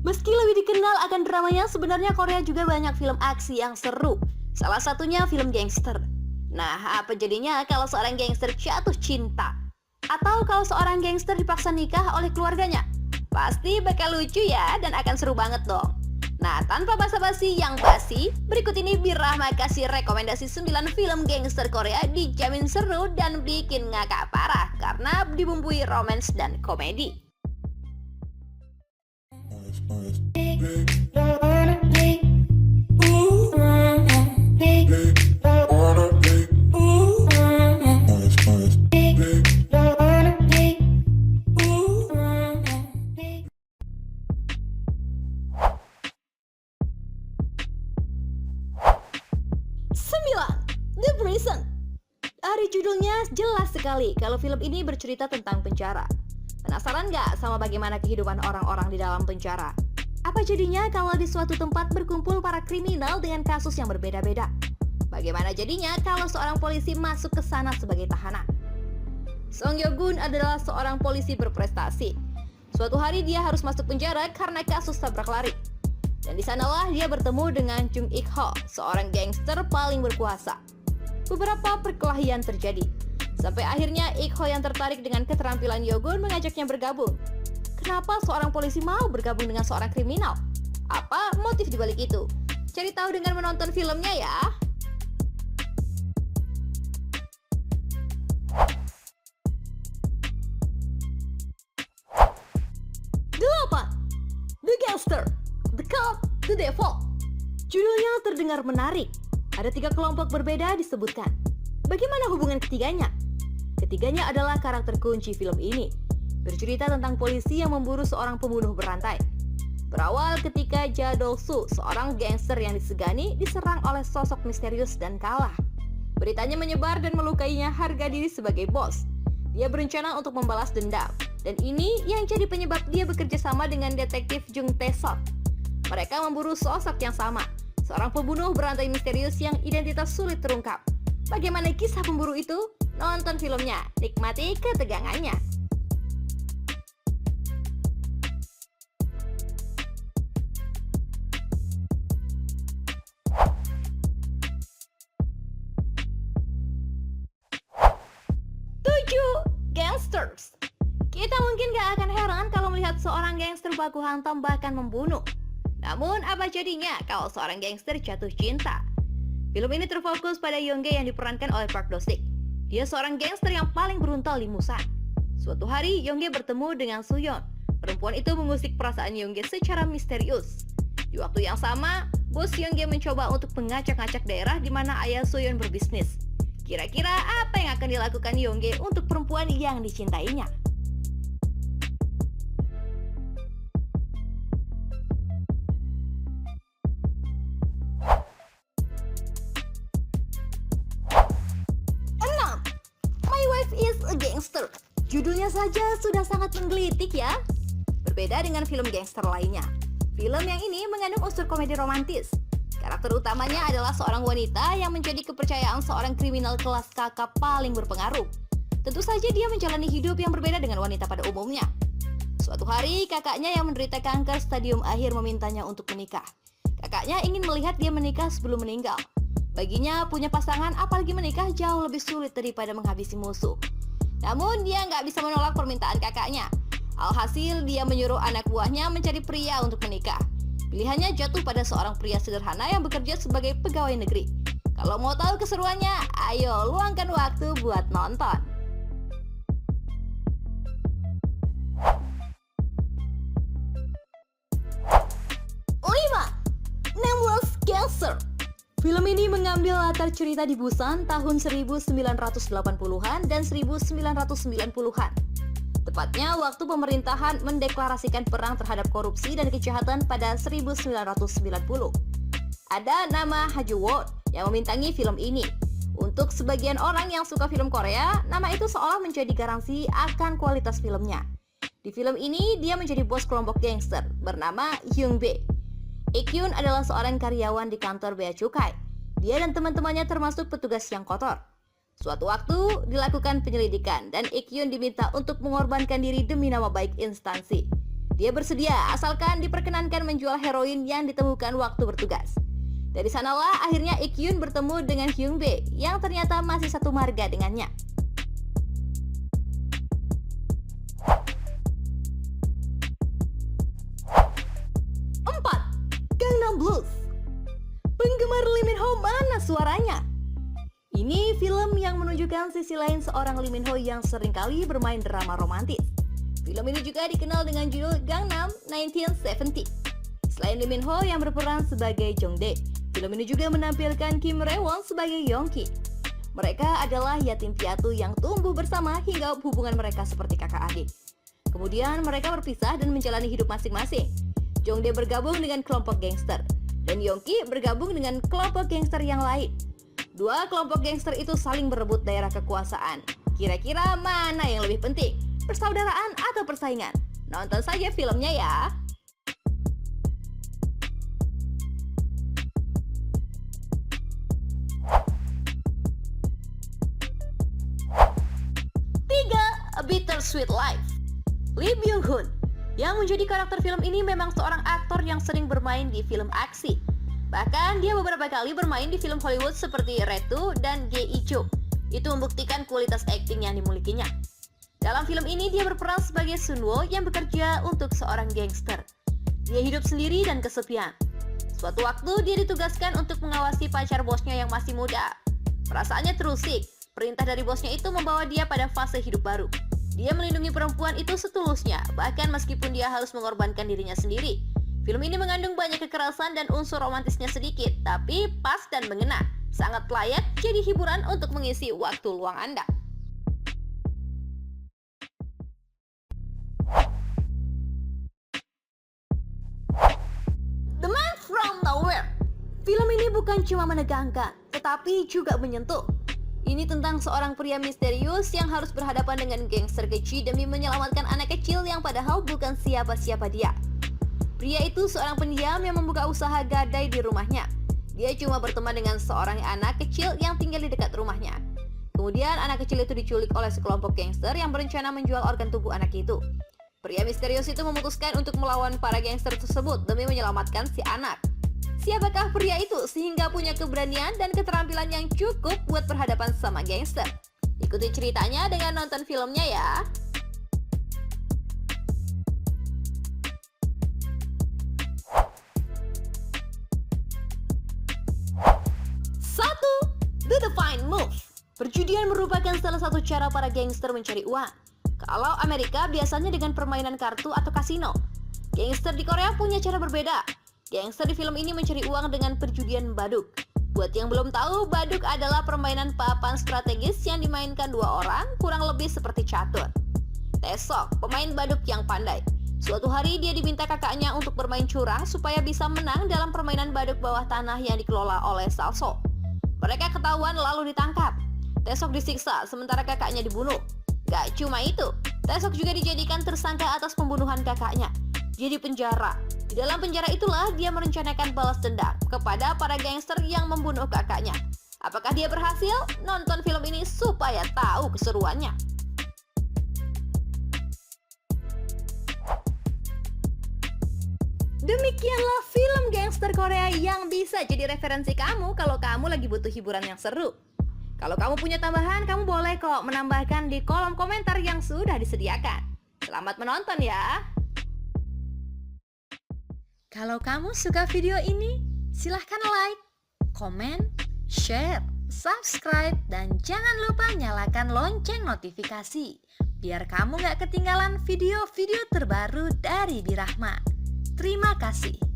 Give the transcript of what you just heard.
Meski lebih dikenal akan dramanya, sebenarnya Korea juga banyak film aksi yang seru. Salah satunya film gangster. Nah, apa jadinya kalau seorang gangster jatuh cinta? Atau kalau seorang gangster dipaksa nikah oleh keluarganya? Pasti bakal lucu ya, dan akan seru banget dong. Nah, tanpa basa-basi yang basi, berikut ini Birahma kasih rekomendasi 9 film gangster Korea dijamin seru dan bikin ngakak parah karena dibumbui romance dan komedi. The Prison. Dari judulnya jelas sekali kalau film ini bercerita tentang penjara. Penasaran nggak sama bagaimana kehidupan orang-orang di dalam penjara? Apa jadinya kalau di suatu tempat berkumpul para kriminal dengan kasus yang berbeda-beda? Bagaimana jadinya kalau seorang polisi masuk ke sana sebagai tahanan? Song Yo-gun adalah seorang polisi berprestasi. Suatu hari dia harus masuk penjara karena kasus tabrak lari. Dan di sanalah dia bertemu dengan Jung Ik-ho, seorang gangster paling berkuasa. Beberapa perkelahian terjadi, sampai akhirnya Ik-ho yang tertarik dengan keterampilan Yo-gun mengajaknya bergabung. Kenapa seorang polisi mau bergabung dengan seorang kriminal? Apa motif dibalik itu? Cari tahu dengan menonton filmnya ya. 8. The Gangster, The Cop, The Devil. Judulnya terdengar menarik. Ada 3 kelompok berbeda disebutkan. Bagaimana hubungan ketiganya? Ketiganya adalah karakter kunci film ini. Bercerita tentang polisi yang memburu seorang pembunuh berantai. Berawal ketika Ja Do-soo, seorang gangster yang disegani, diserang oleh sosok misterius dan kalah. Beritanya menyebar dan melukainya harga diri sebagai bos. Dia berencana untuk membalas dendam. Dan ini yang jadi penyebab dia bekerja sama dengan detektif Jung Tae-sok. Mereka memburu sosok yang sama, seorang pembunuh berantai misterius yang identitas sulit terungkap. Bagaimana kisah pemburu itu? Nonton filmnya, nikmati ketegangannya. Gangsters. Kita mungkin gak akan heran kalau melihat seorang gangster baku hantam bahkan membunuh. Namun apa jadinya kalau seorang gangster jatuh cinta? Film ini terfokus pada Young-ge yang diperankan oleh Park Do-sik. Dia seorang gangster yang paling beruntal di Musan. Suatu hari Young-ge bertemu dengan Soo-yeon. Perempuan itu mengusik perasaan Young-ge secara misterius. Di waktu yang sama, bos Young-ge mencoba untuk mengacak-ngacak daerah di mana ayah Soo-yeon berbisnis. Kira-kira apa yang akan dilakukan Young-ge untuk perempuan yang dicintainya? My Wife is a Gangster. Judulnya saja sudah sangat menggelitik ya. Berbeda dengan film gangster lainnya, film yang ini mengandung unsur komedi romantis. Karakter utamanya adalah seorang wanita yang menjadi kepercayaan seorang kriminal kelas kakap paling berpengaruh. Tentu saja dia menjalani hidup yang berbeda dengan wanita pada umumnya. Suatu hari, kakaknya yang menderita kanker stadium akhir memintanya untuk menikah. Kakaknya ingin melihat dia menikah sebelum meninggal. Baginya, punya pasangan apalagi menikah jauh lebih sulit daripada menghabisi musuh. Namun, dia nggak bisa menolak permintaan kakaknya. Alhasil, dia menyuruh anak buahnya mencari pria untuk menikah. Pilihannya jatuh pada seorang pria sederhana yang bekerja sebagai pegawai negeri. Kalau mau tahu keseruannya, ayo luangkan waktu buat nonton. 5. Nameless Gangster. Film ini mengambil latar cerita di Busan tahun 1980-an dan 1990-an. Tepatnya waktu pemerintahan mendeklarasikan perang terhadap korupsi dan kejahatan pada 1990. Ada nama Ha Joo-won yang membintangi film ini. Untuk sebagian orang yang suka film Korea, nama itu seolah menjadi garansi akan kualitas filmnya. Di film ini, dia menjadi bos kelompok gangster bernama Hyung-bae. Ik-hyun adalah seorang karyawan di kantor bea cukai. Dia dan teman-temannya termasuk petugas yang kotor. Suatu waktu dilakukan penyelidikan dan Ik-hyun diminta untuk mengorbankan diri demi nama baik instansi. Dia bersedia asalkan diperkenankan menjual heroin yang ditemukan waktu bertugas. Dari sanalah akhirnya Ik-Yoon bertemu dengan Hyung-bae yang ternyata masih satu marga dengannya. 4. Gangnam Blues. Penggemar Lee Min Ho mana suaranya? Ini film yang menunjukkan sisi lain seorang Lee Min Ho yang seringkali bermain drama romantis. Film ini juga dikenal dengan judul Gangnam 1970. Selain Lee Min Ho yang berperan sebagai Jongdae, film ini juga menampilkan Kim Rae-won sebagai Yongki. Mereka adalah yatim piatu yang tumbuh bersama hingga hubungan mereka seperti kakak adik. Kemudian mereka berpisah dan menjalani hidup masing-masing. Jongdae bergabung dengan kelompok gangster, dan Yongki bergabung dengan kelompok gangster yang lain. Dua kelompok gangster itu saling berebut daerah kekuasaan. Kira-kira mana yang lebih penting? Persaudaraan atau persaingan? Nonton saja filmnya ya. A Bittersweet Life. Lee Byung-hun yang menjadi karakter film ini memang seorang aktor yang sering bermain di film aksi. Bahkan dia beberapa kali bermain di film Hollywood seperti Red 2 dan Ge Icho. Itu membuktikan kualitas akting yang dimilikinya. Dalam film ini dia berperan sebagai Sun-woo yang bekerja untuk seorang gangster. Dia hidup sendiri dan kesepian. Suatu waktu dia ditugaskan untuk mengawasi pacar bosnya yang masih muda. Perasaannya terusik. Perintah dari bosnya itu membawa dia pada fase hidup baru. Dia melindungi perempuan itu setulusnya, bahkan meskipun dia harus mengorbankan dirinya sendiri. Film ini mengandung banyak kekerasan dan unsur romantisnya sedikit, tapi pas dan mengena. Sangat layak jadi hiburan untuk mengisi waktu luang Anda. The Man from Nowhere. Film ini bukan cuma menegangkan, tetapi juga menyentuh. Ini tentang seorang pria misterius yang harus berhadapan dengan gangster kecil demi menyelamatkan anak kecil yang padahal bukan siapa-siapa dia. Pria itu seorang pendiam yang membuka usaha gadai di rumahnya. Dia cuma berteman dengan seorang anak kecil yang tinggal di dekat rumahnya. Kemudian anak kecil itu diculik oleh sekelompok gangster yang berencana menjual organ tubuh anak itu. Pria misterius itu memutuskan untuk melawan para gangster tersebut demi menyelamatkan si anak. Siapakah pria itu sehingga punya keberanian dan keterampilan yang cukup buat berhadapan sama gangster? Ikuti ceritanya dengan nonton filmnya ya. 1. The Fine Move. Perjudian merupakan salah satu cara para gangster mencari uang. Kalau Amerika biasanya dengan permainan kartu atau kasino. Gangster di Korea punya cara berbeda. Gangster di film ini mencari uang dengan perjudian baduk. Buat yang belum tahu, baduk adalah permainan papan strategis yang dimainkan dua orang, kurang lebih seperti catur. Tae-sok, pemain baduk yang pandai. Suatu hari dia diminta kakaknya untuk bermain curang supaya bisa menang dalam permainan baduk bawah tanah yang dikelola oleh Salso. Mereka ketahuan lalu ditangkap. Tae-sok disiksa sementara kakaknya dibunuh. Gak cuma itu, Tae-sok juga dijadikan tersangka atas pembunuhan kakaknya. Dia di penjara. Di dalam penjara itulah dia merencanakan balas dendam kepada para gangster yang membunuh kakaknya. Apakah dia berhasil? Nonton film ini supaya tahu keseruannya. Demikianlah film gangster Korea yang bisa jadi referensi kamu kalau kamu lagi butuh hiburan yang seru. Kalau kamu punya tambahan, kamu boleh kok menambahkan di kolom komentar yang sudah disediakan. Selamat menonton ya! Kalau kamu suka video ini, silahkan like, komen, share, subscribe, dan jangan lupa nyalakan lonceng notifikasi biar kamu gak ketinggalan video-video terbaru dari Birahma. Terima kasih.